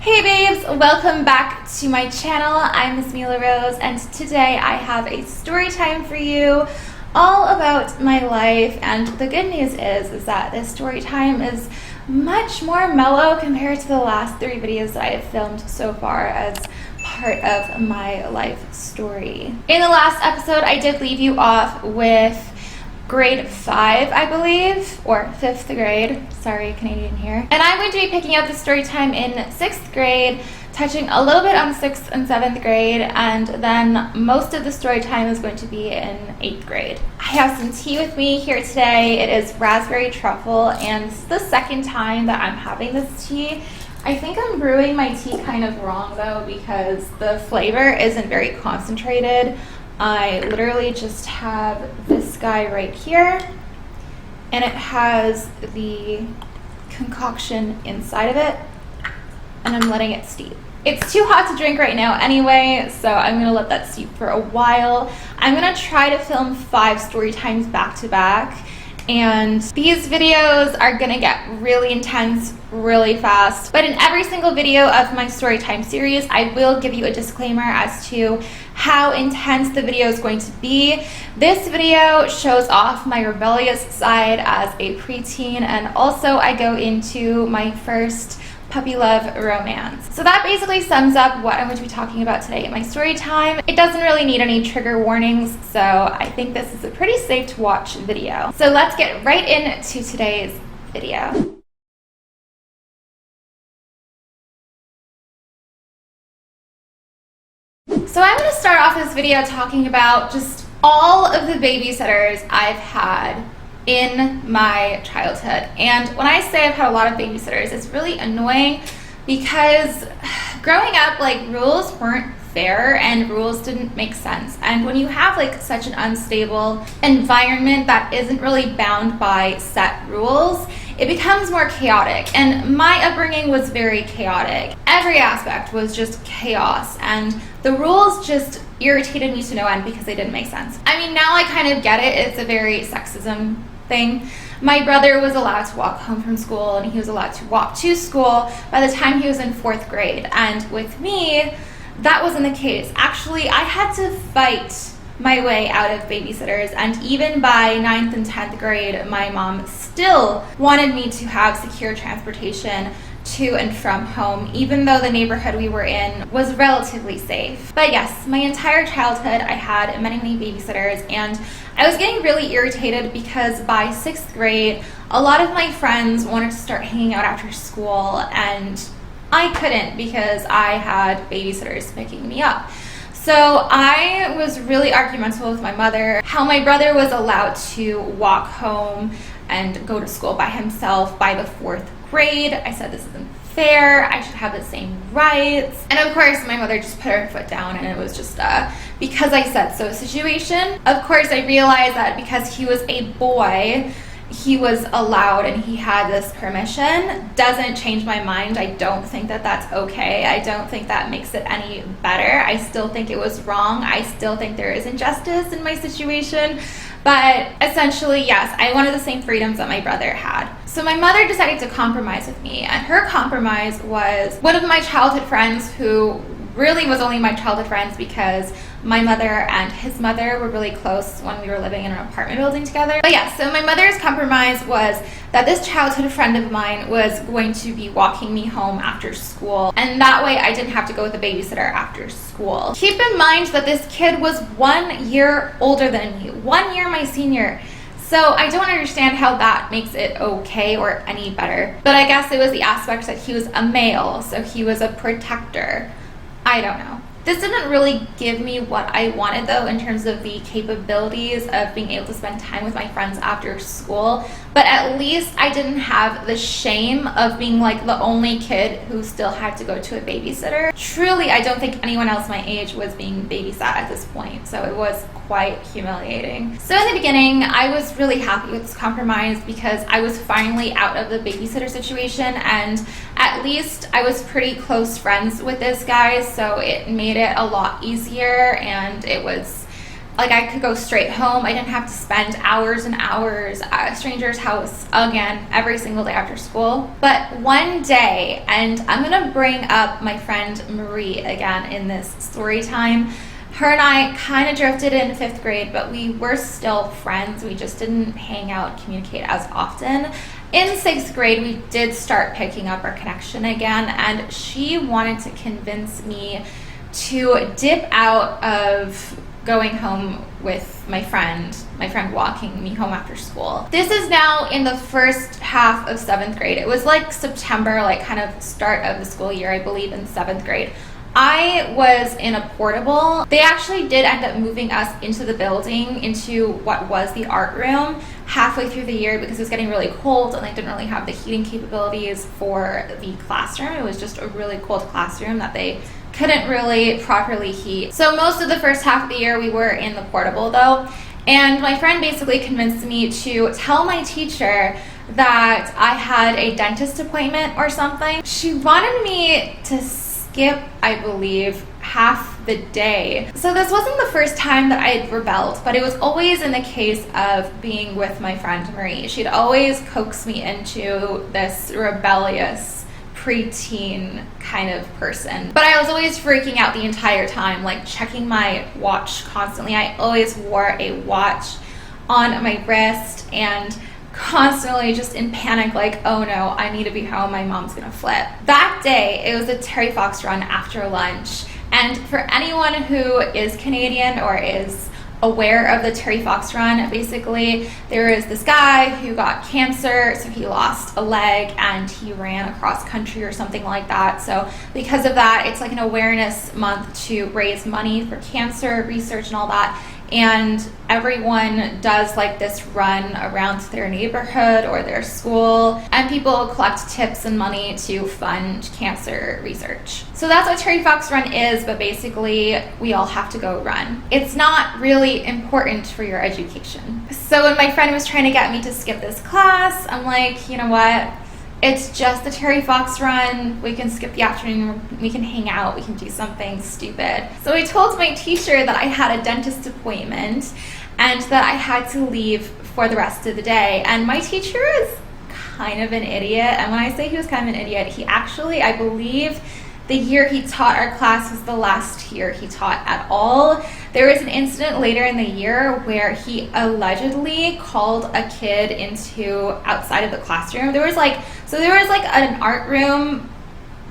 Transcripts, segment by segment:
Hey babes, welcome back to my channel. I'm Miss Mila Rose, and today I have a story time for you all about my life. And the good news is that this story time is much more mellow compared to the last 3 videos that I have filmed so far as part of my life story. In the last episode, I did leave you off with grade 5, I believe, or 5th grade. Sorry, Canadian here. And I'm going to be picking up the story time in 6th grade, touching a little bit on 6th and 7th grade, and then most of the story time is going to be in 8th grade. I have some tea with me here today. It is raspberry truffle, and this is the second time that I'm having this tea. I think I'm brewing my tea kind of wrong though, because the flavor isn't very concentrated. I literally just have this guy right here, and it has the concoction inside of it, and I'm letting it steep. It's too hot to drink right now anyway, so I'm gonna let that steep for a while. I'm gonna try to film 5 story times back to back, and these videos are gonna get really intense really fast. But in every single video of my storytime series, I will give you a disclaimer as to how intense the video is going to be. This video shows off my rebellious side as a preteen, and also I go into my first puppy love romance. So that basically sums up what I'm going to be talking about today in my story time. It doesn't really need any trigger warnings, so I think this is a pretty safe to watch video. So let's get right into today's video. So I'm going to start off this video talking about just all of the babysitters I've had in my childhood. And when I say I've had a lot of babysitters, it's really annoying because growing up, like, rules weren't fair and rules didn't make sense. And when you have like such an unstable environment that isn't really bound by set rules, it becomes more chaotic. And my upbringing was very chaotic. Every aspect was just chaos, and the rules just irritated me to no end because they didn't make sense. I mean, now I kind of get it. It's a very sexism thing. My brother was allowed to walk home from school, and he was allowed to walk to school by the time he was in 4th grade. And with me, that wasn't the case. Actually, I had to fight my way out of babysitters, and even by 9th and 10th grade, my mom still wanted me to have secure transportation to and from home, even though the neighborhood we were in was relatively safe. But yes, my entire childhood I had many babysitters, and I was getting really irritated because by 6th grade, a lot of my friends wanted to start hanging out after school, and I couldn't because I had babysitters picking me up. So I was really argumentative with my mother, how my brother was allowed to walk home and go to school by himself by the 4th grade. I said this isn't fair, I should have the same rights. And of course my mother just put her foot down, and it was just because I said so situation. Of course I realized that because he was a boy, he was allowed and he had this permission. Doesn't change my mind. I don't think that that's okay. I don't think that makes it any better. I still think it was wrong. I still think there is injustice in my situation. But essentially, yes, I wanted the same freedoms that my brother had. So my mother decided to compromise with me, and her compromise was one of my childhood friends, who really was only my childhood friends because my mother and his mother were really close when we were living in an apartment building together. But yeah, so my mother's compromise was that this childhood friend of mine was going to be walking me home after school, and that way I didn't have to go with a babysitter after school. Keep in mind that this kid was 1 year older than me, 1 year my senior. So I don't understand how that makes it okay or any better. But I guess it was the aspect that he was a male, so he was a protector. I don't know. This didn't really give me what I wanted though, in terms of the capabilities of being able to spend time with my friends after school, but at least I didn't have the shame of being like the only kid who still had to go to a babysitter. Truly, I don't think anyone else my age was being babysat at this point, so it was quite humiliating. So in the beginning, I was really happy with this compromise because I was finally out of the babysitter situation, and at least I was pretty close friends with this guy, so it made it a lot easier, and it was Like, I could go straight home. I didn't have to spend hours and hours at a stranger's house again every single day after school. But one day, and I'm gonna bring up my friend Marie again in this story time. Her and I kind of drifted in 5th grade, but we were still friends. We just didn't hang out, communicate as often. In 6th grade, we did start picking up our connection again, and she wanted to convince me to dip out of going home with my friend walking me home after school. This is now in the first half of 7th grade. It was like September, like kind of start of the school year, I believe, in 7th grade. I was in a portable. They actually did end up moving us into the building, into what was the art room, halfway through the year because it was getting really cold and they didn't really have the heating capabilities for the classroom. It was just a really cold classroom that they couldn't really properly heat. So most of the first half of the year we were in the portable though, and my friend basically convinced me to tell my teacher that I had a dentist appointment or something. She wanted me to skip, I believe, half the day. So this wasn't the first time that I had rebelled, but it was always in the case of being with my friend Marie. She'd always coax me into this rebellious preteen kind of person. But I was always freaking out the entire time, like checking my watch constantly. I always wore a watch on my wrist and constantly just in panic, like, oh no, I need to be home, my mom's gonna flip. That day, it was a Terry Fox run after lunch. And for anyone who is Canadian or is aware of the Terry Fox run, basically there is this guy who got cancer, so he lost a leg and he ran across country or something like that. So because of that, it's like an awareness month to raise money for cancer research and all that. And everyone does like this run around their neighborhood or their school, and people collect tips and money to fund cancer research. So that's what Terry Fox Run is, but basically we all have to go run. It's not really important for your education. So when my friend was trying to get me to skip this class, I'm like, you know what? It's just the Terry Fox Run. We can skip the afternoon, we can hang out, we can do something stupid. So I told my teacher that I had a dentist appointment and that I had to leave for the rest of the day. And my teacher is kind of an idiot. And when I say he was kind of an idiot, he actually, I believe, the year he taught our class was the last year he taught at all. There was an incident later in the year where he allegedly called a kid into outside of the classroom. There was like an art room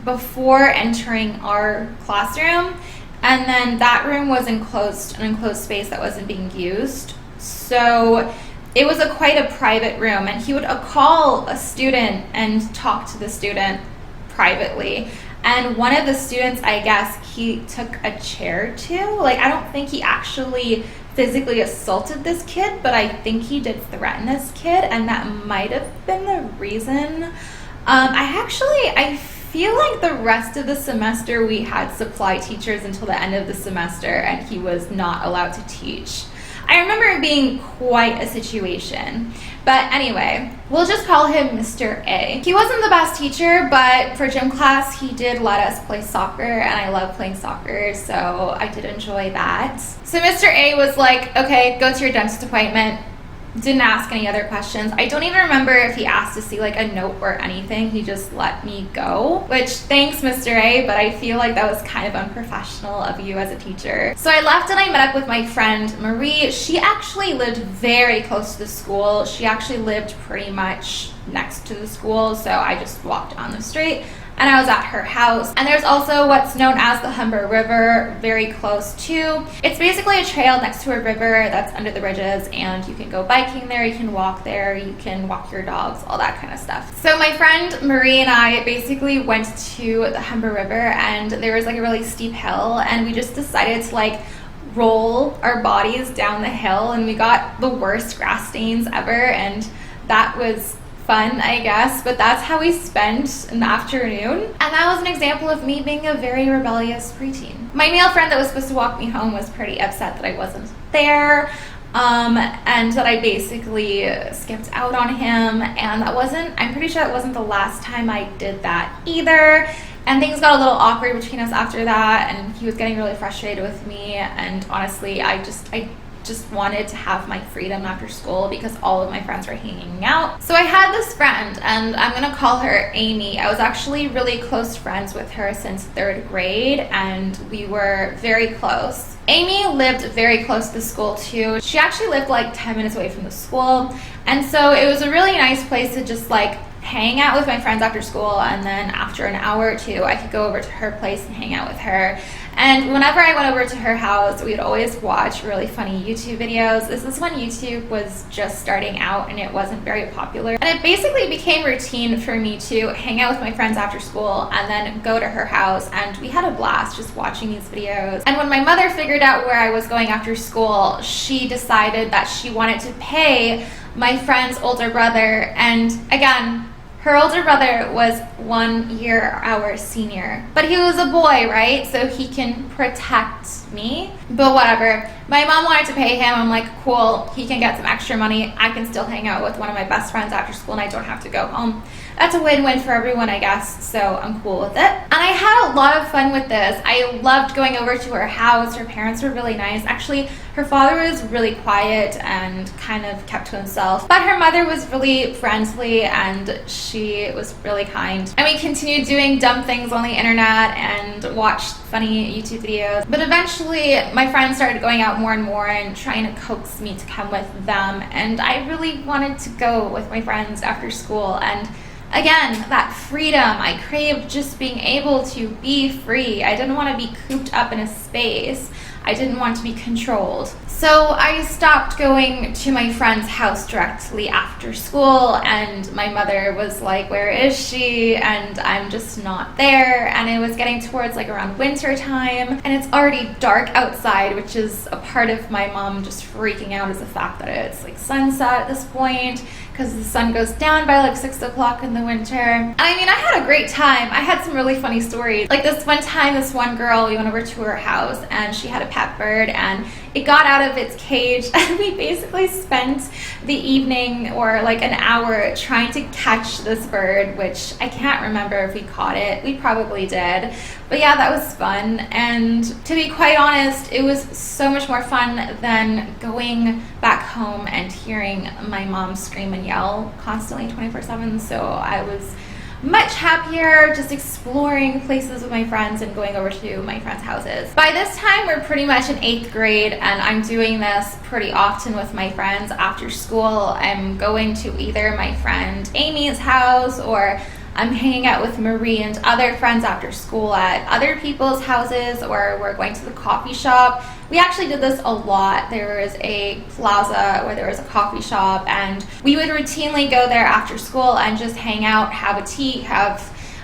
before entering our classroom, and then that room was an enclosed space that wasn't being used. So it was quite a private room, and he would call a student and talk to the student privately. And one of the students, I guess, he took a chair to. Like, I don't think he actually physically assaulted this kid, but I think he did threaten this kid, and that might have been the reason. I feel like the rest of the semester we had supply teachers until the end of the semester, and he was not allowed to teach. I remember it being quite a situation. But anyway, we'll just call him Mr. A. He wasn't the best teacher, but for gym class, he did let us play soccer, and I love playing soccer, so I did enjoy that. So Mr. A was like, okay, go to your dentist appointment. Didn't ask any other questions. I don't even remember if he asked to see like a note or anything. He just let me go, which thanks, Mr. A, but I feel like that was kind of unprofessional of you as a teacher. So I left and I met up with my friend Marie. She actually lived very close to the school. She actually lived pretty much next to the school, so I just walked on the street and I was at her house. And there's also what's known as the Humber River very close too. It's basically a trail next to a river that's under the bridges, and you can go biking there, you can walk there, you can walk your dogs, all that kind of stuff. So my friend Marie and I basically went to the Humber River, and there was like a really steep hill, and we just decided to like roll our bodies down the hill, and we got the worst grass stains ever, and that was fun, I guess, but that's how we spent an afternoon. And that was an example of me being a very rebellious preteen. My male friend that was supposed to walk me home was pretty upset that I wasn't there, and that I basically skipped out on him, and I'm pretty sure it wasn't the last time I did that either. And things got a little awkward between us after that, and he was getting really frustrated with me, and honestly, I just wanted to have my freedom after school because all of my friends were hanging out. So I had this friend, and I'm gonna call her Amy. I was actually really close friends with her since 3rd grade, and we were very close. Amy lived very close to the school too. She actually lived like 10 minutes away from the school, and so it was a really nice place to just like hang out with my friends after school, and then after an hour or two I could go over to her place and hang out with her. And whenever I went over to her house, we would always watch really funny YouTube videos. This is when YouTube was just starting out and it wasn't very popular. And it basically became routine for me to hang out with my friends after school and then go to her house, and we had a blast just watching these videos. And when my mother figured out where I was going after school, she decided that she wanted to pay my friend's older brother, and again, her older brother was 1 year our senior, but he was a boy, right? So he can protect me, but whatever. My mom wanted to pay him. I'm like, cool, he can get some extra money. I can still hang out with one of my best friends after school and I don't have to go home. That's a win-win for everyone, I guess, so I'm cool with it. And I had a lot of fun with this. I loved going over to her house. Her parents were really nice. Actually, her father was really quiet and kind of kept to himself, but her mother was really friendly and she was really kind. And we continued doing dumb things on the internet and watched funny YouTube videos. But eventually, my friends started going out more and more and trying to coax me to come with them, and I really wanted to go with my friends after school. And again, that freedom, I craved just being able to be free. I didn't want to be cooped up in a space. I didn't want to be controlled. So I stopped going to my friend's house directly after school, and my mother was like, where is she? And I'm just not there. And it was getting towards like around winter time, and it's already dark outside, which is a part of my mom just freaking out, is the fact that it's like sunset at this point, because the sun goes down by like 6 o'clock in the winter. And I mean, I had a great time. I had some really funny stories. Like this one time, this one girl, we went over to her house and she had a pet bird and it got out of its cage, and we basically spent the evening or like an hour trying to catch this bird, which I can't remember if we caught it. We probably did. But yeah, that was fun. And to be quite honest, it was so much more fun than going back home and hearing my mom scream and yell constantly 24/7. So I was much happier just exploring places with my friends and going over to my friends' houses. By this time, we're pretty much in 8th grade, and I'm doing this pretty often with my friends after school. I'm going to either my friend Amy's house, or I'm hanging out with Marie and other friends after school at other people's houses, or we're going to the coffee shop. We actually did this a lot. There was a plaza where there was a coffee shop, and we would routinely go there after school and just hang out, have a tea, have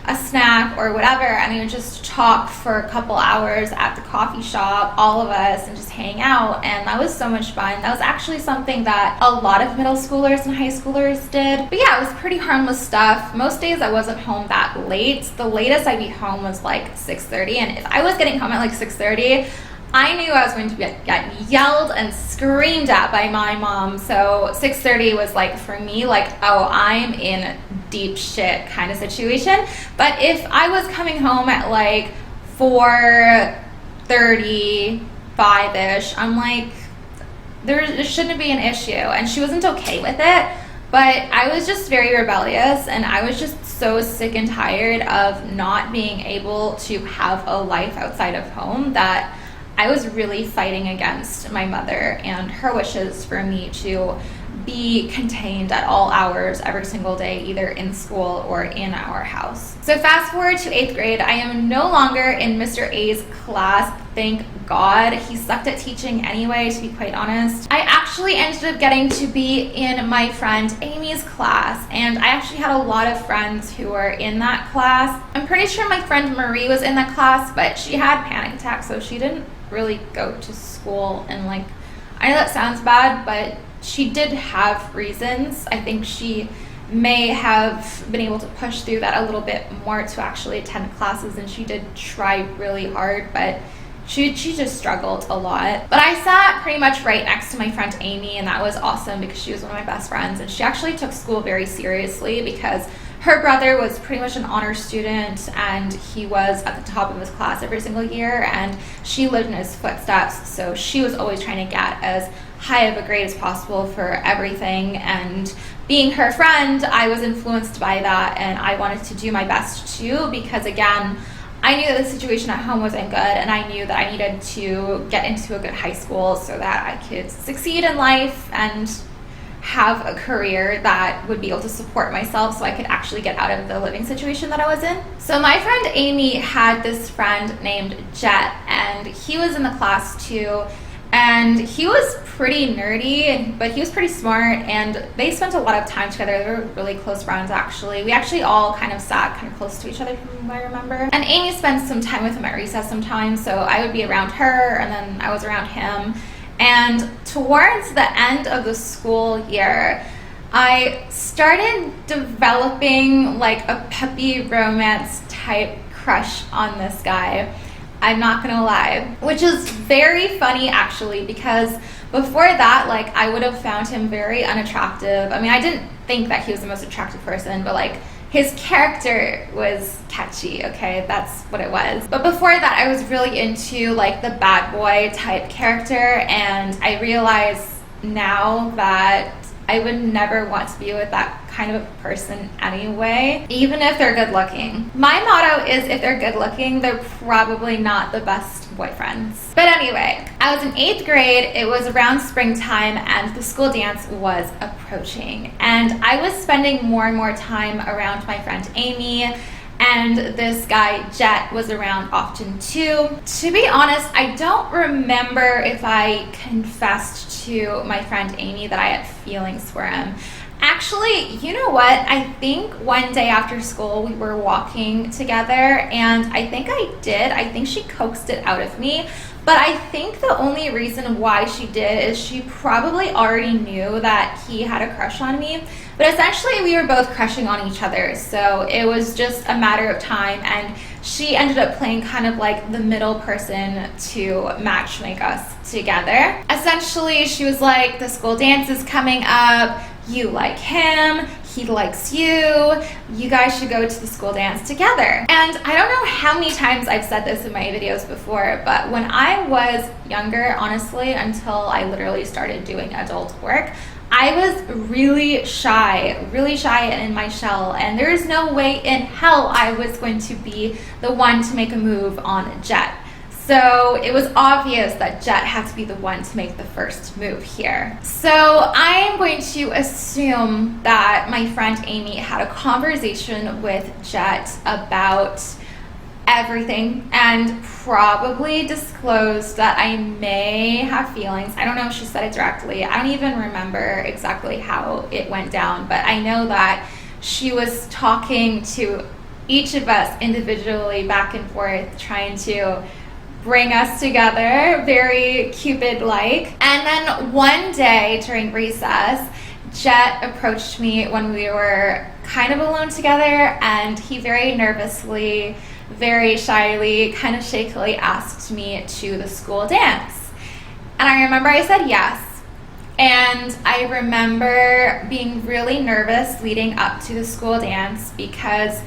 a snack or whatever, and we would just talk for a couple hours at the coffee shop, all of us, and just hang out. And that was so much fun. That was actually something that a lot of middle schoolers and high schoolers did. But yeah, it was pretty harmless stuff. Most days I wasn't home that late. The latest I'd be home was like 6:30, and if I was getting home at like 6:30, I knew I was going to get yelled and screamed at by my mom. So 6:30 was like, for me, like, oh, I'm in deep shit kind of situation. But if I was coming home at like 4:35-ish, I'm like, there shouldn't be an issue. And she wasn't okay with it. But I was just very rebellious, and I was just so sick and tired of not being able to have a life outside of home that I was really fighting against my mother and her wishes for me to be contained at all hours every single day, either in school or in our house. So fast forward to 8th grade, I am no longer in Mr. A's class. Thank God. He sucked at teaching anyway, to be quite honest. I actually ended up getting to be in my friend Amy's class, and I actually had a lot of friends who were in that class. I'm pretty sure my friend Marie was in that class, but she had panic attacks, so she didn't really go to school. And like, I know that sounds bad, but she did have reasons. I think she may have been able to push through that a little bit more to actually attend classes, and she did try really hard, but she just struggled a lot. But I sat pretty much right next to my friend Amy, and that was awesome because she was one of my best friends, and she actually took school very seriously because her brother was pretty much an honor student, and he was at the top of his class every single year, and she lived in his footsteps, so she was always trying to get as high of a grade as possible for everything, and being her friend, I was influenced by that, and I wanted to do my best too, because again, I knew that the situation at home wasn't good, and I knew that I needed to get into a good high school so that I could succeed in life and have a career that would be able to support myself so I could actually get out of the living situation that I was in. So my friend Amy had this friend named Jet, and he was in the class too, and he was pretty nerdy, but he was pretty smart, and they spent a lot of time together. They were really close friends, actually. We actually all kind of sat kind of close to each other, from what I remember. And Amy spent some time with him at recess sometimes, so I would be around her, and then I was around him. And towards the end of the school year, I started developing like a peppy romance type crush on this guy. I'm not gonna lie, which is very funny actually, because before that, like, I would have found him very unattractive. I mean, I didn't think that he was the most attractive person, but like, his character was catchy, okay? That's what it was. But before that, I was really into like the bad boy type character, and I realize now that I would never want to be with that kind of a person anyway, even if they're good looking. My motto is, if they're good looking, they're probably not the best boyfriends. But anyway, I was in 8th grade, it was around springtime, and the school dance was approaching. And I was spending more and more time around my friend Amy, and this guy Jet was around often too. To be honest, I don't remember if I confessed to my friend Amy that I had feelings for him. Actually, you know what? I think one day after school we were walking together, and I think I did. I think she coaxed it out of me. But I think the only reason why she did is she probably already knew that he had a crush on me. But essentially, we were both crushing on each other, so it was just a matter of time, and she ended up playing kind of like the middle person to match make us together. Essentially, she was like, the school dance is coming up, you like him, he likes you, you guys should go to the school dance together. And I don't know how many times I've said this in my videos before, but when I was younger, honestly, until I literally started doing adult work, I was really shy and in my shell, and there is no way in hell I was going to be the one to make a move on Jet. So it was obvious that Jet had to be the one to make the first move here. So I am going to assume that my friend Amy had a conversation with Jet about everything, and probably disclosed that I may have feelings. I don't know if she said it directly. I don't even remember exactly how it went down, but I know that she was talking to each of us individually back and forth, trying to bring us together, very Cupid-like. And then one day during recess, Jet approached me when we were kind of alone together, and he very nervously, very shyly, kind of shakily asked me to the school dance. And I remember I said yes. And I remember being really nervous leading up to the school dance, because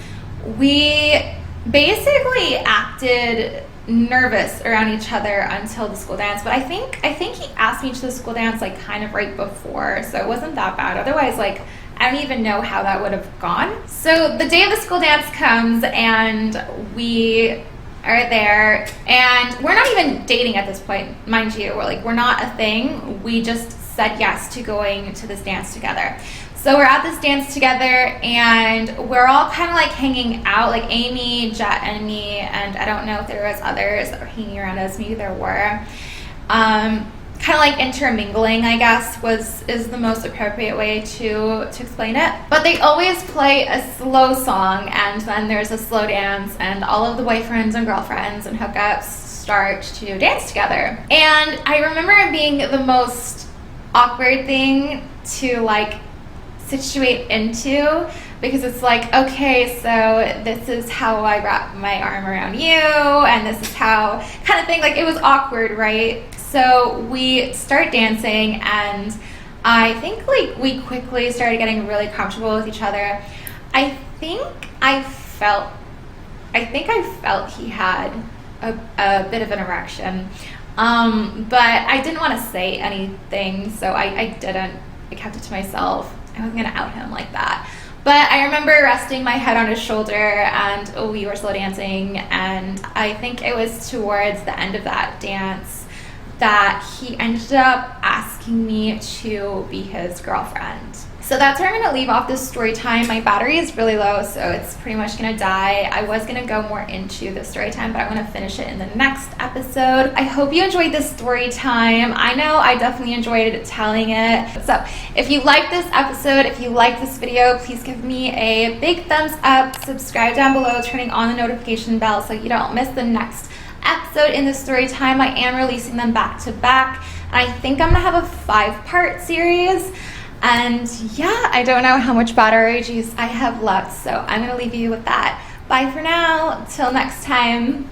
we basically acted nervous around each other until the school dance. But I think he asked me to the school dance like kind of right before, so it wasn't that bad. Otherwise, like, I don't even know how that would have gone. So the day of the school dance comes, and we are there, and we're not even dating at this point, mind you. We're not a thing. We just said yes to going to this dance together. So we're at this dance together, and we're all kind of like hanging out, like Amy, Jet, and me, and I don't know if there was others that were hanging around us. Maybe there were. Kind of like intermingling, I guess, is the most appropriate way to explain it. But they always play a slow song, and then there's a slow dance, and all of the boyfriends and girlfriends and hookups start to dance together. And I remember it being the most awkward thing to like situate into, because it's like, okay, so this is how I wrap my arm around you, and this is how, kind of thing. Like, it was awkward, right? So we start dancing, and I think like we quickly started getting really comfortable with each other. I think I felt he had a bit of an erection. But I didn't want to say anything, so I didn't. I kept it to myself. I wasn't gonna out him like that. But I remember resting my head on his shoulder, and we were slow dancing, and I think it was towards the end of that dance that he ended up asking me to be his girlfriend. So that's where I'm gonna leave off this story time. My battery is really low, so it's pretty much gonna die. I was gonna go more into the story time, but I'm gonna finish it in the next episode. I hope you enjoyed this story time. I know I definitely enjoyed telling it. So if you like this episode, if you like this video, please give me a big thumbs up, subscribe down below, turning on the notification bell so you don't miss the next episode in the story time. I am releasing them back to back. I think I'm gonna have a 5-part series. And yeah, I don't know how much battery juice I have left, so I'm gonna leave you with that. Bye for now, till next time.